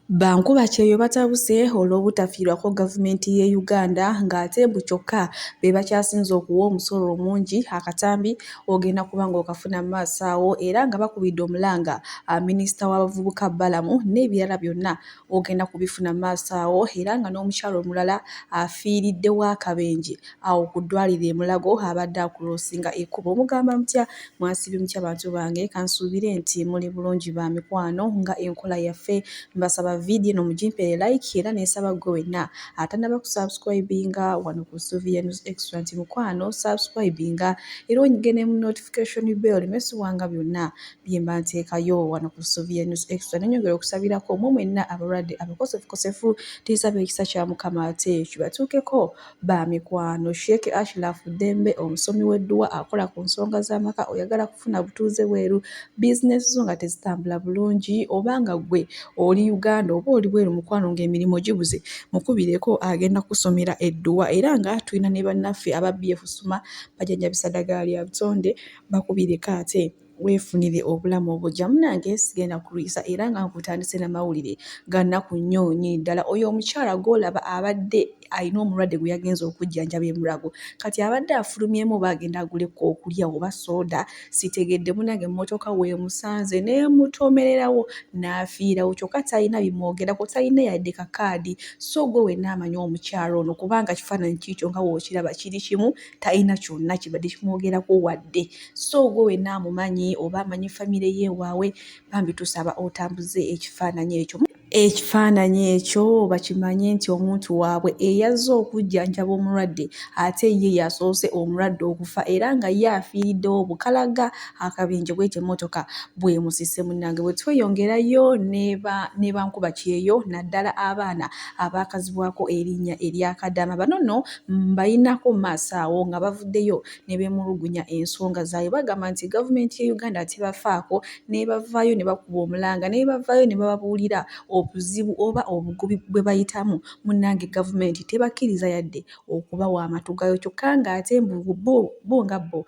Bankuba Kyeyo batabuse olw'obutafiirwako gavumenti y'e Uganda ng'ate mbu kyokka be bakyasinze okuwa omusolo omungi akatambi ogenda kuba ng'okafuna mu maaso awo era nga bakubidde omulanga minisita w'abavubuka Balamu n'ebirala byonna ogenda kubifuna mu maaso awo era nga n'omukyalo omulala afiiriddewo akabenje awo ku ddwaliro e Mulago abadde akuloosinga ekkubo. Mugamba mutya mwasibye mutya bantu bange, kansuubire nti muli bulungi ba mikwano nga enkola yaffe mbasaba video no mujimpere like era nesaba gwe wenna atanaba kusubscribinga wano ku Sylvia News Extra nti mukwano subscribinga era onyigene mu notification bell mesuwanga byonna byemba nteekayo wano ku Sylvia News Extra. Nenyongera okusabirako mwe mwenna abalwadde abakosefukosefu tisaba ekisa kya Mukama ate kibatuukeko ba mikwano. Sheikh Ashraf Dembe omusomi w'edduwa akola ku nsonga z'amaka oyagala kufuna butuuze bweru business zo nga tezitambula bulungi obanga gwe oli Uganda oba oli bweru mukwano ng'emirimu gibuze mukubireko agenda kusomera edduwa era nga tulina ne bannaffe aba BF Suma bajjanjabisa ddagala lya butonde bakubireko ate weefunire obulamu obujja. Munnange sigenda kulwisa era nga nkutandise n'amawulire ga nnaku nnyo nnyini ddala. Oyo omukyala gw'olaba abadde alina omulwadde gwe yagenza okujjanjaba e Mulago kati abadde afulumyemu oba agenda aguleko okulya oba soda sitegedde. Munnange emmotoka weemusanze n'emutomererawo n'afiirawo kyokka talina bimwogerako, talina yadde kakaadi. So gwe wenna amanyi omukyalo ono kubanga kifaananyi kiikyo nga wookiraba kiri kimu talina kyonna kibadde kimwogerako wadde. So gwe wenna amumanyi oba amanyi famire y'ewaabwe bambi tusaba otambuze ekifaananyi ekyo. Ekifaananyi ekyo bakimanye nti omuntu waabwe eyazze okujjanjaba omulwadde ate ye yasoose omulwadde okufa era nga ye afiiriddewo bukalaga akabenje bw'ekyo emmotoka bwemusise. Munnange bwe tweyongerayo ne Bankuba Kyeyo naddala abaana abaakazibwako erinnya erya Kadaama bano nno mbayinako mu maaso awo nga bavuddeyo ne beemulugunya ensonga zaabwe bagamba nti gavumenti y'e Uganda tebafaako ne bavaayo ne bakuba omulanga ne bavaayo ne bababuulira obuzibu oba obugubi bwe bayitamu. Munnange gavumenti tebakkiriza yadde okubawa amatu gayo kyokka ng'ate bo nga bo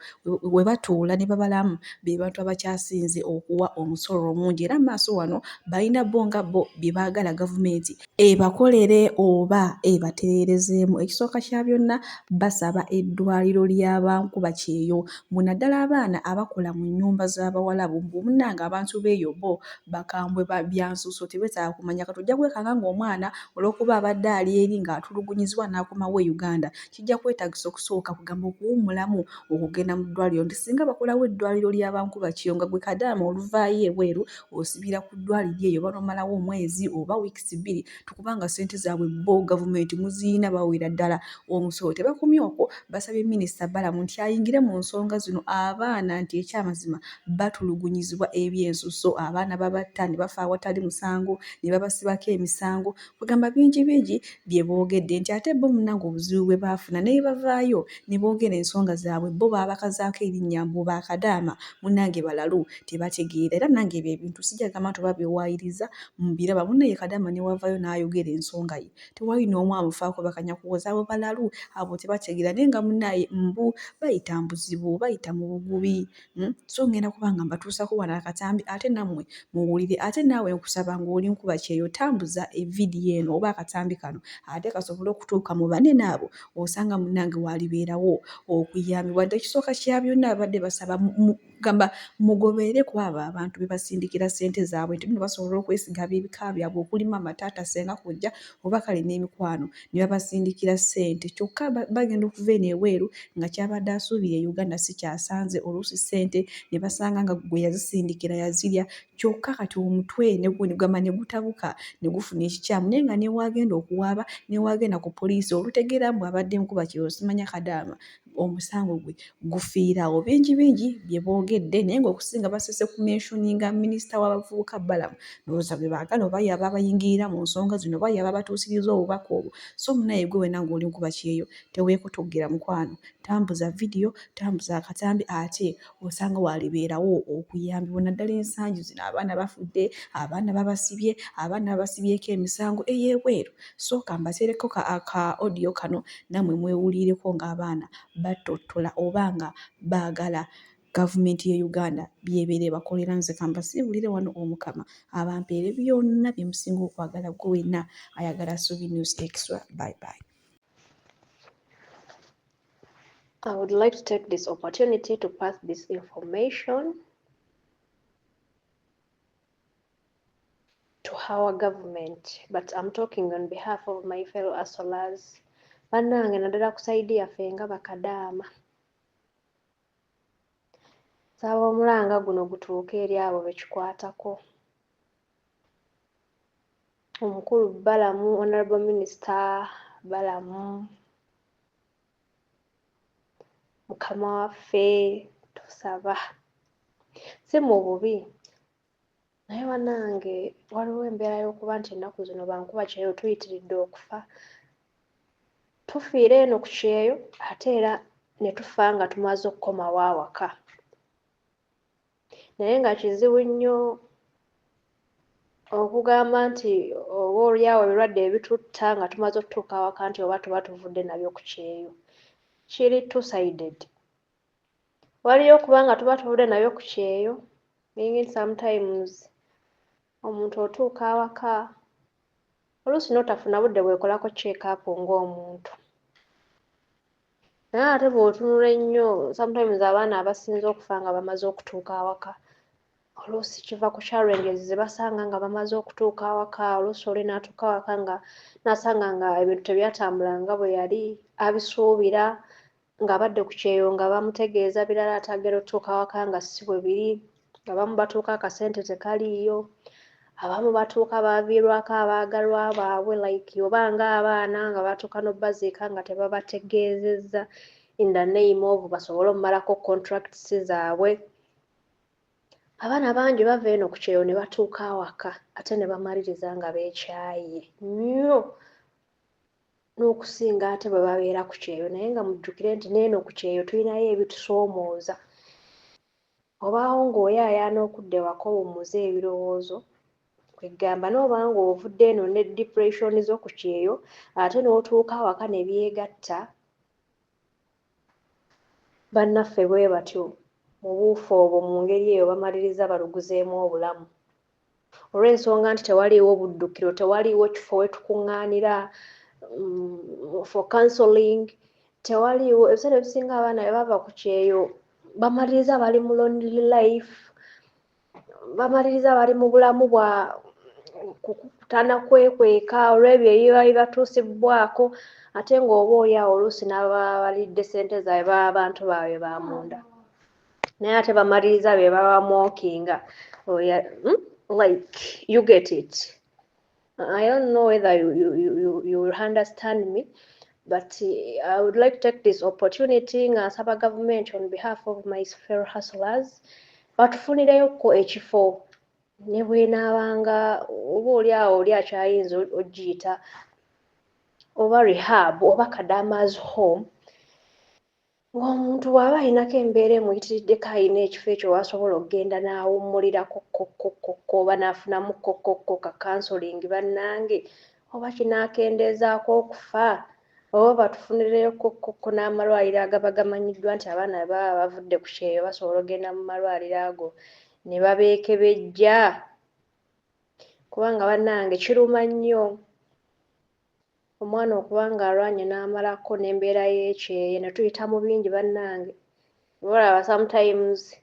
we batuula ne babalamu be bantu abakyasinze okuwa omusolo omungi era mu maaso wano balina bo nga bo bye baagala gavumenti ebakolere oba ebatereerezeemu. Ekisooka kya byonna basaba eddwaliro lya Bankuba Kyeyo munaddala abaana abakola mu nnyumba z'abawalabu munnange abantu beeyo bo bakambwe byansuso tebetaaga kumanya kati ojja kwekanga ng'omwana olw'okuba abadde ali eri ng'atulugunyizibwa n'akomawo e Uganda kijja kwetaagisa okusooka kugamba okuwummulamu okugenda mu ddwaliro nti singa bakolawo eddwaliro lya Bankuba Kyeyo nga gwe Kadaama oluvaayo ebweru osibira ku ddwaliro eyo oba n'omalawo omwezi oba wiikisi bbiri tukubanga ssente zaabwe bo gavumenti muziyina bawera ddala omusolo. Tebakomye okwo basabye minisita Balamu nti ayingire mu nsonga zino abaana nti ekyamazima batulugunyizibwa ebyensuso abaana babatta ne bafa awatali musango ne babasibako emisango kugamba bingi bye boogedde nti ate bo munnange obuzibu bwe baafuna ne bavaayo ne boogera ensonga zaabwe bo baabakazaako erinnya mbu ba Kadaama munnange balalu tebategeera era nange ebyo ebintu sijagamba nti oba byewaayiriza mbiraba. Munnaye Kadaama ne wavaayo n'ayogera ensonga ye tewali n'omu amufaako bakanya kuwoza abo balalu abo tebategeera naye nga munnaye mbu bayita mu buzibu bayita mu bugubi. So ngenda kubanga mbatuusako wano akatambi ate nammwe muwulire ate naawe nkusaba ng'oli Nkuba Kyeyo tambuza evidiyo eno oba akatambi kano ate kasobole okutuuka mu banene abo osanga munnange walibeerawo okuyambibwa. Nti ekisooka kya byonna abadde basaba gamba mugoberere ku abo abantu be basindikira ssente zaabwe nti bino basobola okwesiga ab'ebika byabwe okuli maama taata senga kojja oba kale n'emikwano ne babasindikira ssente kyokka bagenda okuva eno ebweru nga kyabadde asuubira e Uganda si kyasanze oluusi ssente ne basanga nga gwe yazisindikira yazirya kyokka kati omutwe ne gugamba ne gutabuka ne gufuna ekikyamu naye nga newaagenda okuwaaba newaagenda ku poliisi olutegeera mbu abadde Nkuba Kyeyo simanya Kadaama omusango gwe gufiirawo. Bingi bye boogedde naye ng'okusinga basese ku menshoninga minisita w'abavubuka Balamu ndowooza bwe baagala oba yaba abayingirira mu nsonga zino oba yaba abatuusiriza obubaka obwo. So munaye gwe wenna ng'oli Nkuba Kyeyo teweekotogera mukwano tambuza vidiyo tambuza akatambi ate osanga walibeerawo okuyambibwa naddala ensangi zino abaana bafudde abaana babasibyeko emisango ey'ebweru. Sooka mbateereko aka audio kano nammwe mwewulireko ng'abaana batottola oba nga baagala gavumenti ye Uganda byebere bakolera nze kambasibulire wano omukama abampeere byonna bye musinga okwagala gwe wenna ayagala Subi News Extra. Bye bye. I would like to take this opportunity to pass this information to our government, but I'm talking on behalf of my fellow Asolas. Bannange naddala ku saidi yaffe nga bakadaama. Saba omulanga guno gutuuke eri abo bekikwatako. Omukulu Balamu, Honorable Minister Balamu, mukama waffe tusaba. Si mu bubi. Naye bannange waliwo embeera y'okuba nti ennaku zino bankuba kyeyo tuyitiridde okufa. Tufiira eno ku kyeyo ate era ne tufa nga tumaze okukomawo awaka. Naye nga kizibu nnyo okugamba nti oba olyawo ebirwadde ebitutta nga tumaze okutuuka awaka nti oba tuba tuvudde nabyo ku kyeyo. Kiri two-sided. Waliyo okuba nga tuba tuvudde nabyo ku kyeyo, meaning sometimes omuntu otuuka awaka oluusi n'otafuna budde bwekolako check-up ng'omuntu. Naye ate bw'otunula ennyo sometimes abaana abasinze okufa nga bamaze okutuuka awaka. Oluusi kiva ku challenges ze basanga nga bamaze okutuuka awaka, oluusi oli n'atuuka awaka nga n'asanga nga ebintu tebyatambula nga bwe yali abisuubira, ng'abadde ku kyeyo nga bamutegeeza birala atagera otuuka awaka nga si bwe biri, abamu batuuka akasente tekaliiyo, abamu batuuka baaviirwako abaagalwa baabwe like oba ng'abaana nga batuuka n'obbaziika nga tebabategeezezza in the name of basobole omumalako contracts zaabwe. Abaana bangi bava eno ku kyeyo ne batuuka awaka ate ne bamaliriza nga beekyaye nnyo n'okusinga ate bwe babeera ku kyeyo. Naye nga mujjukire nti n'eno ku kyeyo tulinayo ebitusoomooza. Obaawo ng'oyaayaana okudda ewaka owummuze ebirowoozo, kwegamba n'oba ng'ovudde eno ne depression zo ku kyeyo ate n'otuuka awaka ne byegatta. Bannaffe bwe batyo mu buufu obwo mu ngeri eyo bamaliriza baluguzeemu obulamu. Olw'ensonga nti tewaliiwo buddukiro, tewaliiwo kifo we tukuŋŋaanira for counselling, tewaliiwo. Ebiseera ebisinga abaana bwe bava ku kyeyo bamaliriza bali mu lonely life, bamaliriza bali mu bulamu bwa kukutana kwekweka olw'ebyo ebiba bibatuusibwako, ate ng'oba oli awo oluusi n'ababa balidde ssente zaabwe baba abantu baabwe ba munda. Naye ate bamaliriza be baba mwokinga. Like, you get it. I don't know whether you will understand me, but I would like to take this opportunity nga nsaba government on behalf of my fellow hustlers batufunireyo ekifo ne bw'enaabanga oba oli awo oli akyayinza ogiyita oba rehab oba kadaama's home, ng'omuntu bw'aba alinako embeera emuyitiriddeko alina ekifo ekyo w'asobola okugenda n'awummulirako kokko oba n'afunamu kokko ka counselling bannange, oba kinaakendeezaako okufa, oba batufunireyo kokko n'amalwaliro agaba gamanyiddwa nti abaana baba bavudde ku kyeyo basobola okugenda mu malwaliro ago ne babeekebejja. Kubanga bannange kiruma nnyo omwana okuba ng'alwanye n'amalako n'embeera y'ekyeyo ne tuyita mu bingi bannange. Olaba sometimes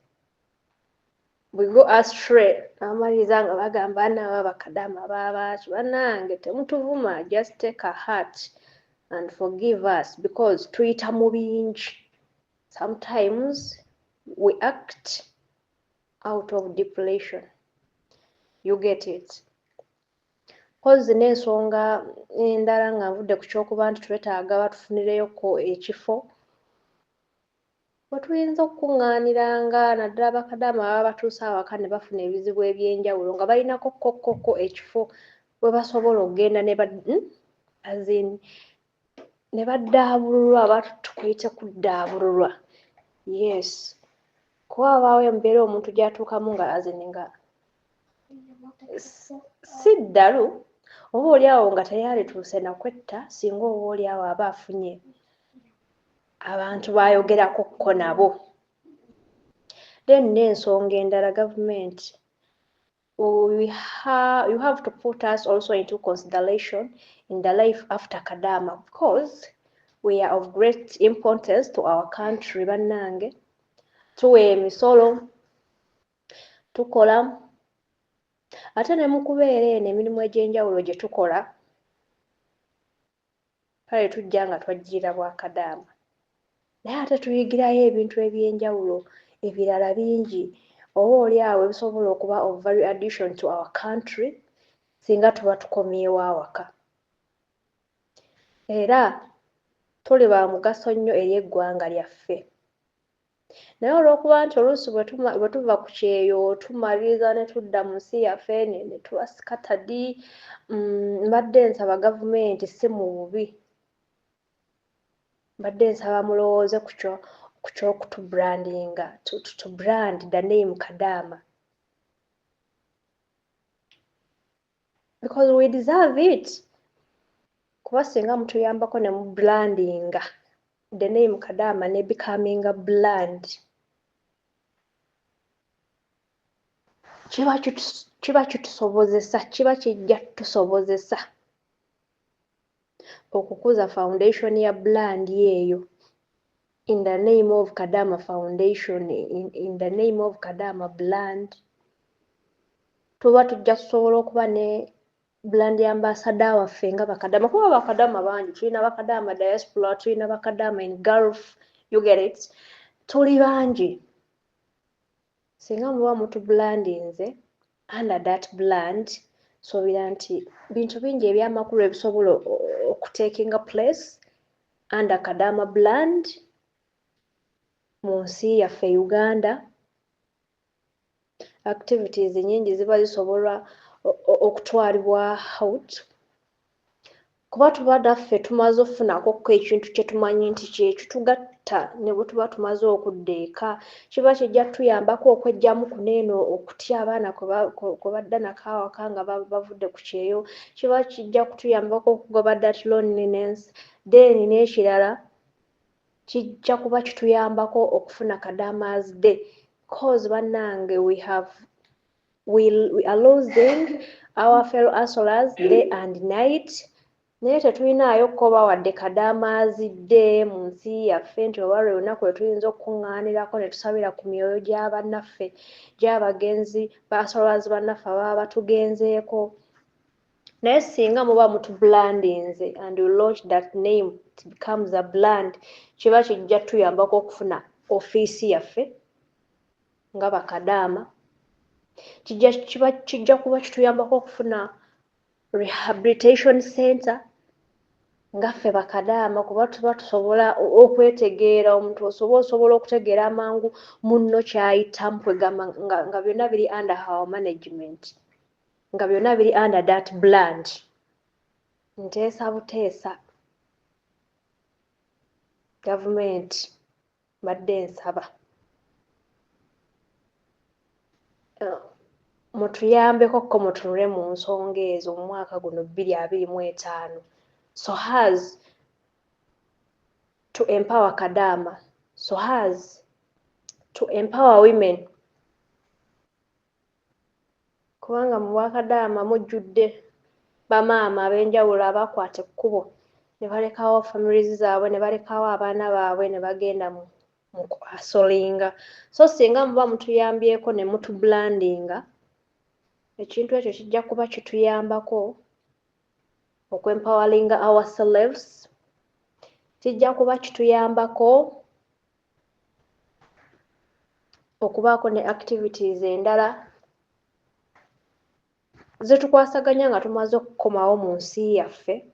we go astray, amaliriza nga bagamba baana baba bakadaama babaaki. Bannange temutuvuma, just take a heart and forgive us because tuyita mu bingi. Sometimes we act out of depression. You get it? Kozi n'ensonga endala nga nvudde ku ky'okuba nti twetaaga batufunireyoko ekifo we tuyinza okukuŋŋaaniranga, naddala bakadaama baba batuuse awaka ne bafuna ebizibu eby'enjawulo nga balinako kokko ekifo we basobola okugenda ne baddaabululwa, aba tukuyite kuddaabululwa. Yes. Kuba wabaawo embeera omuntu gy'atuukamu nga nga si ddalu, oba oli awo nga teyalituuse nakwetta singa oba oli awo aba afunye abantu b'ayogerakokko nabo. then n'ensonga endala government you have to put us also into consideration in the life after Kadama, because we are of great importance to our country. Bannange tuwa emisolo tukola ate ne mu kubeera eno emirimu egy'enjawulo gye tukola kale tujja nga twajjira Bwakadaama, naye ate tuyigirayo ebintu eby'enjawulo ebirala bingi oba oli awo ebisobola okuba of value addition to our country singa tuba tukomyewo awaka. Era tuli ba mugaso nnyo eri eggwanga lyaffe. Naye olw'okuba nti oluusi bwe tuva ku kyeyo tumaliriza ne tudda mu nsi yaffe ne tuba scattered, mbadde nsaba gavumenti si mu bubi, mbadde nsaba mulowooze ku ky'okutubrandinga, to brand the name Kadaama, because we deserve it. Kuba singa mutuyambako ne mu brandinga the name Kadaama ne becoming a brand, kiba kitusobozesa, kiba kijja tusobozesa okukuza foundation ya brand eyo in the name of Kadaama Foundation, in the name of Kadaama brand. Tuba tujja kusobola okuba ne brand ambassador waffe nga Bakadaama, kuba Bakadaama bangi, tulina Bakadaama diaspora, tulina Bakadaama in Gulf, you get it, tuli bangi. Singa muba mutubrandinze under that brand, suubira nti bintu bingi eby'amakulu ebisobola okutekinga place under Kadaama brand mu nsi yaffe Uganda. Activities nyingi ziba zisobola okutwalibwa out, kuba tuba naffe tumaze okufunako ekintu kye tumanyi nti kyekyo tugatta ne bwe tuba tumaze okudda eka, kiba kijja tuyambako okwejjamu kuneeno okutya abaana kwe badda nako awaka nga bavudde ku kyeyo, kiba kijja kutuyambako okugoba that loneliness, then n'ekirala kijja kuba kituyambako okufuna Kadaama's Day, cause bannange we are losing our fellow hustlers day and night. Naye tetulinaayo kukoba wadde Kadaama's Day mu nsi yaffe nti oba lwe lunaku lwe tuyinza okukuŋŋaanirako ne tusabira ku myoyo gya bannaffe, gy'abagenzi ba hustlers bannaffe ababa batugenzeeko. Naye singa muba mutubrandinze and you launch that name, it becomes a brand, kiba kijja tuyambako okufuna ofiisi yaffe nga Bakadaama, kijja kuba kituyambako okufuna rehabilitation center nga ffe Bakadaama, kuba tuba tusobola okwetegeera, omuntu osobola okutegeera amangu munno ky'ayitamu kwegamba nga byonna biri under our management, nga byonna biri under that brand. Nteesa buteesa gavumenti mbadde nsaba mutuyambeko ko mutunule mu nsonga ezo mu mwaka guno 2025, so as to empower Kadaama, so as to empower women. Kubanga mu Bwakadaama mujjudde bamaama ab'enjawulo abakwata ekkubo ne balekawo families zaabwe, ne balekawo abaana baabwe ne bagenda mu kwasolinga. So singa muba mutuyambyeko ne mutubrandinga, ekintu ekyo kijja kuba kituyambako okwempoweringa ourselves, kijja kuba kituyambako okubaako ne activities endala zetukwasaganya nga tumaze okukomawo mu nsi yaffe,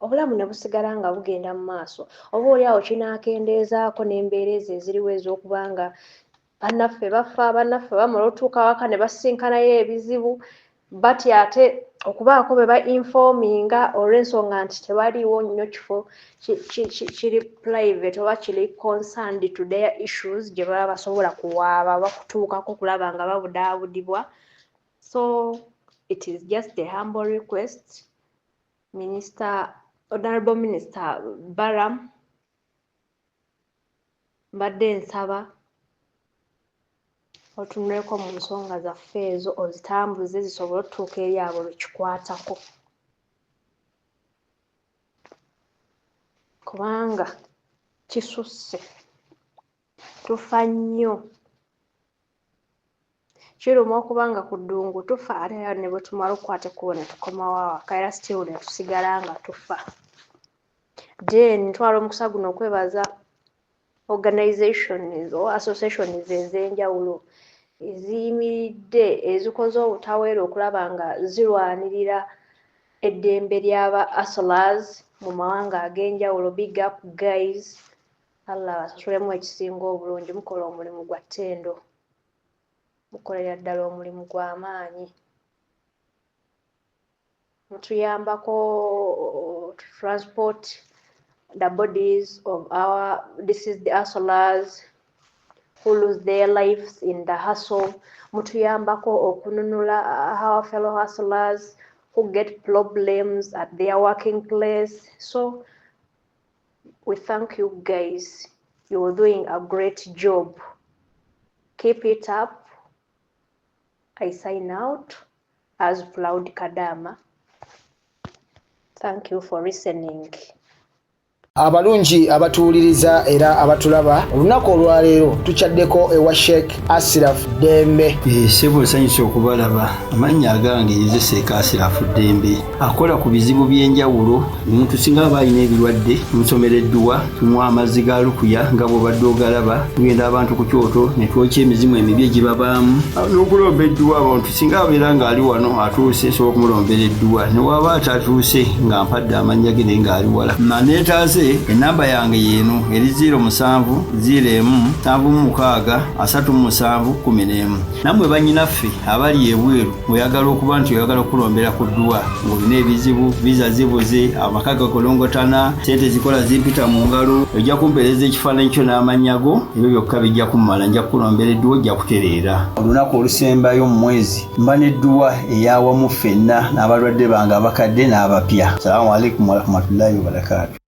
obulamu ne busigala nga bugenda mu maaso. Oba oli awo kinaakendeezaako n'embeera ezo eziriwo ez'okuba nga bannaffe bafa, bannaffe bamala otuuka awaka ne basinkanayo ebizibu, batya ate okubaako be ba-informinga olw'ensonga nti tewaliiwo nnyo kifo kiri private oba kiri concerned to their issues gye baba basobola kuwaaba bakutuukako kulaba nga babudaabudibwa. So it is just a humble request, Honorable Minister Baram, mbadde nsaba otunuleko mu nsonga zaffe ezo ozitambuze zisobole otutuuka eri abo bekikwatako kubanga kisusse tufa nnyo kiruma okuba nga ku ddungu tufa ate ne bwe tumala okukwata ekkubo ne tukomawo awaka era still ne tusigala nga tufa. Then ntwala omukisa guno okwebaza organizations or associations ez'enjawulo eziyimiridde ezikoze obutaweera okulaba nga zirwanirira eddembe ly'aba hustlers mu mawanga ag'enjawulo. Big up guys, Allah basasulemu ekisinga obulungi, mukola omulimu gwa ttendo, mukolera ddala omulimu gw'amaanyi, mutuyambako transport the bodies of our deceased hustlers who lose their lives in the hustle. Mutuyambako okununula our fellow hustlers who get problems at their working place. So we thank you guys. You're doing a great job. Keep it up. I sign out as Proud Kadama. Thank you for listening. Abalungi abatuuliriza era abatulaba olunaku olwaleero tukyaddeko ewa Sheikh Ashraf Dembe. Sebo sanyusa okubalaba. Amannya agange Seeka Ashraf Dembe akola ku bizibu by'enjawulo. Omuntu singa aba alina ebirwadde musomereddwa, tunywa amazzi ga lukuya nga bw'obadde ogalaba, tugenda abantu ku kyoto ne twokya emizimu emibi egibabaamu n'okulomba edduwa. Abantu singa abeera ng'ali wano atuuse sobola okumulombera edduwa, ne waba atatuuse nga mpadde amannya ge naye ng'ali wala. Neetaaze enamba yange yeeno eri 0707363711. Nammwe bannyinaffe abali ebweru oyagala okuba nti oyagala okulombera ku dduwa ng'olina ebizibu, viza zibuze, amaka gakolongotana, sente zikola zimpita mu ngalo, ojja kumpeereza ekifaananyi kyo n'amannya go, ebyo byokka bijja kummala, nja kukulombera edduwa, ojja kutereera. Olunaku olusembayo mu mwezi mba n'edduwa ey'awamu ffenna n'abalwadde bange abakadde n'abapya. Salaamu alaikum warahmatullahi wabarakatuh.